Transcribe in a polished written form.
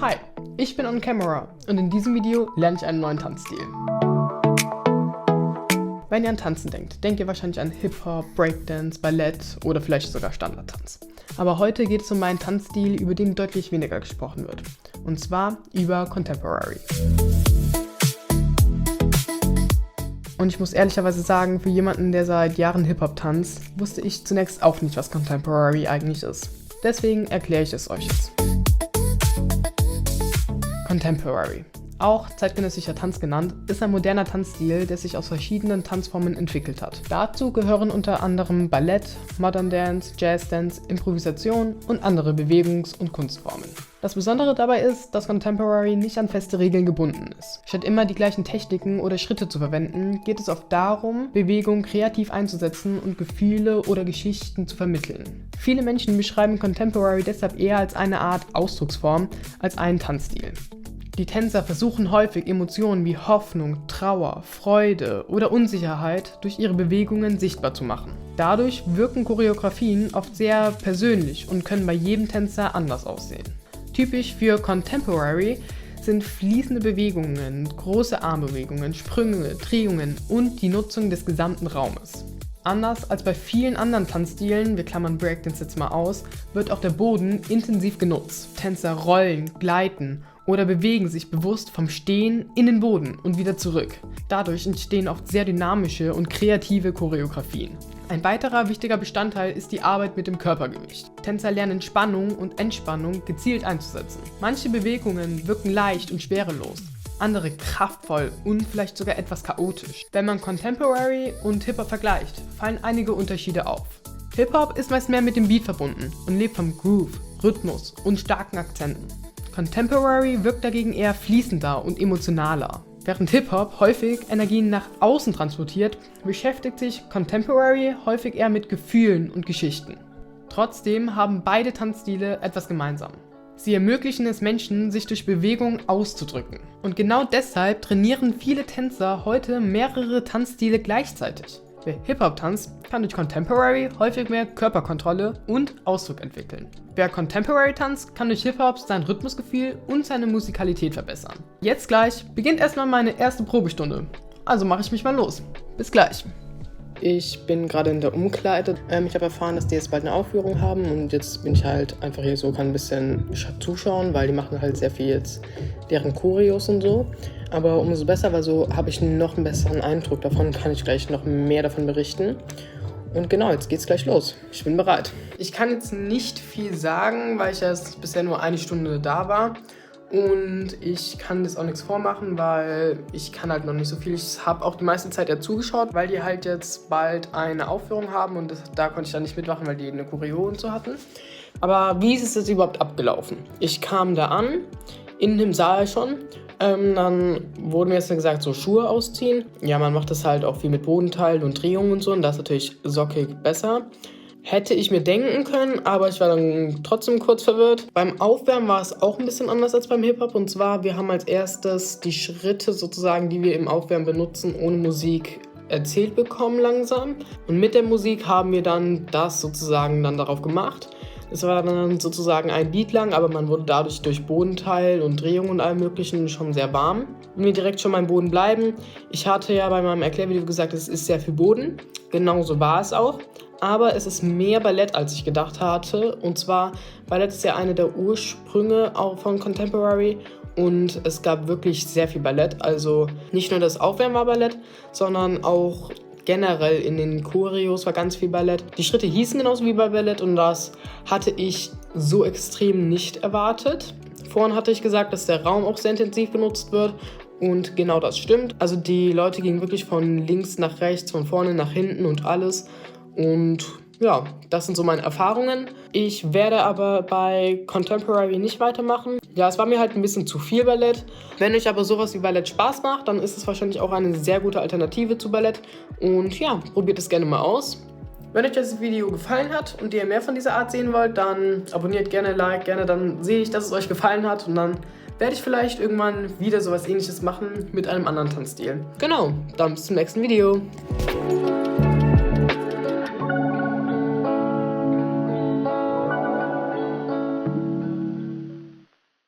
Hi, ich bin On Camera und in diesem Video lerne ich einen neuen Tanzstil. Wenn ihr an Tanzen denkt, denkt ihr wahrscheinlich an Hip-Hop, Breakdance, Ballett oder vielleicht sogar Standardtanz. Aber heute geht es um meinen Tanzstil, über den deutlich weniger gesprochen wird. Und zwar über Contemporary. Und ich muss ehrlicherweise sagen, für jemanden, der seit Jahren Hip-Hop tanzt, wusste ich zunächst auch nicht, was Contemporary eigentlich ist. Deswegen erkläre ich es euch jetzt. Contemporary, auch zeitgenössischer Tanz genannt, ist ein moderner Tanzstil, der sich aus verschiedenen Tanzformen entwickelt hat. Dazu gehören unter anderem Ballett, Modern Dance, Jazz Dance, Improvisation und andere Bewegungs- und Kunstformen. Das Besondere dabei ist, dass Contemporary nicht an feste Regeln gebunden ist. Statt immer die gleichen Techniken oder Schritte zu verwenden, geht es oft darum, Bewegung kreativ einzusetzen und Gefühle oder Geschichten zu vermitteln. Viele Menschen beschreiben Contemporary deshalb eher als eine Art Ausdrucksform als einen Tanzstil. Die Tänzer versuchen häufig Emotionen wie Hoffnung, Trauer, Freude oder Unsicherheit durch ihre Bewegungen sichtbar zu machen. Dadurch wirken Choreografien oft sehr persönlich und können bei jedem Tänzer anders aussehen. Typisch für Contemporary sind fließende Bewegungen, große Armbewegungen, Sprünge, Drehungen und die Nutzung des gesamten Raumes. Anders als bei vielen anderen Tanzstilen, wir klammern Breakdance jetzt mal aus, wird auch der Boden intensiv genutzt. Tänzer rollen, gleiten oder bewegen sich bewusst vom Stehen in den Boden und wieder zurück. Dadurch entstehen oft sehr dynamische und kreative Choreografien. Ein weiterer wichtiger Bestandteil ist die Arbeit mit dem Körpergewicht. Tänzer lernen Spannung und Entspannung gezielt einzusetzen. Manche Bewegungen wirken leicht und schwerelos, andere kraftvoll und vielleicht sogar etwas chaotisch. Wenn man Contemporary und Hip-Hop vergleicht, fallen einige Unterschiede auf. Hip-Hop ist meist mehr mit dem Beat verbunden und lebt vom Groove, Rhythmus und starken Akzenten. Contemporary wirkt dagegen eher fließender und emotionaler. Während Hip-Hop häufig Energien nach außen transportiert, beschäftigt sich Contemporary häufig eher mit Gefühlen und Geschichten. Trotzdem haben beide Tanzstile etwas gemeinsam. Sie ermöglichen es Menschen, sich durch Bewegung auszudrücken. Und genau deshalb trainieren viele Tänzer heute mehrere Tanzstile gleichzeitig. Wer Hip-Hop tanzt, kann durch Contemporary häufig mehr Körperkontrolle und Ausdruck entwickeln. Wer Contemporary tanzt, kann durch Hip-Hop sein Rhythmusgefühl und seine Musikalität verbessern. Jetzt gleich beginnt erstmal meine erste Probestunde. Also mache ich mich mal los. Bis gleich. Ich bin gerade in der Umkleide. Ich habe erfahren, dass die jetzt bald eine Aufführung haben und jetzt bin ich halt einfach hier so, kann ein bisschen zuschauen, weil die machen halt sehr viel jetzt deren Choreos und so. Aber umso besser, weil so habe ich noch einen besseren Eindruck davon, kann ich gleich noch mehr davon berichten. Und genau, jetzt geht's gleich los. Ich bin bereit. Ich kann jetzt nicht viel sagen, weil ich erst bisher nur eine Stunde da war. Und ich kann das auch nichts vormachen, weil ich kann halt noch nicht so viel. Ich habe auch die meiste Zeit ja zugeschaut, weil die halt jetzt bald eine Aufführung haben und da konnte ich dann nicht mitmachen, weil die eine Choreo und so hatten. Aber wie ist es jetzt überhaupt abgelaufen? Ich kam da an, in dem Saal schon. Dann wurde mir jetzt gesagt, so Schuhe ausziehen. Ja, man macht das halt auch viel mit Bodenteilen und Drehungen und so und das ist natürlich sockig besser. Hätte ich mir denken können, aber ich war dann trotzdem kurz verwirrt. Beim Aufwärmen war es auch ein bisschen anders als beim Hip-Hop. Und zwar, wir haben als erstes die Schritte sozusagen, die wir im Aufwärmen benutzen, ohne Musik erzählt bekommen langsam. Und mit der Musik haben wir dann das sozusagen dann darauf gemacht. Es war dann sozusagen ein Beat lang, aber man wurde dadurch durch Bodenteil und Drehung und allem möglichen schon sehr warm. Wenn wir direkt schon beim Boden bleiben, ich hatte ja bei meinem Erklärvideo gesagt, es ist sehr viel Boden. Genauso war es auch. Aber es ist mehr Ballett, als ich gedacht hatte. Und zwar, Ballett ist ja eine der Ursprünge auch von Contemporary. Und es gab wirklich sehr viel Ballett. Also nicht nur das Aufwärmen war Ballett, sondern auch generell in den Choreos war ganz viel Ballett. Die Schritte hießen genauso wie bei Ballett und das hatte ich so extrem nicht erwartet. Vorhin hatte ich gesagt, dass der Raum auch sehr intensiv benutzt wird. Und genau das stimmt. Also die Leute gingen wirklich von links nach rechts, von vorne nach hinten und alles. Und ja, das sind so meine Erfahrungen. Ich werde aber bei Contemporary nicht weitermachen. Ja, es war mir halt ein bisschen zu viel Ballett. Wenn euch aber sowas wie Ballett Spaß macht, dann ist es wahrscheinlich auch eine sehr gute Alternative zu Ballett. Und ja, probiert es gerne mal aus. Wenn euch das Video gefallen hat und ihr mehr von dieser Art sehen wollt, dann abonniert gerne, like gerne, dann sehe ich, dass es euch gefallen hat und dann werde ich vielleicht irgendwann wieder sowas Ähnliches machen mit einem anderen Tanzstil. Genau, dann bis zum nächsten Video.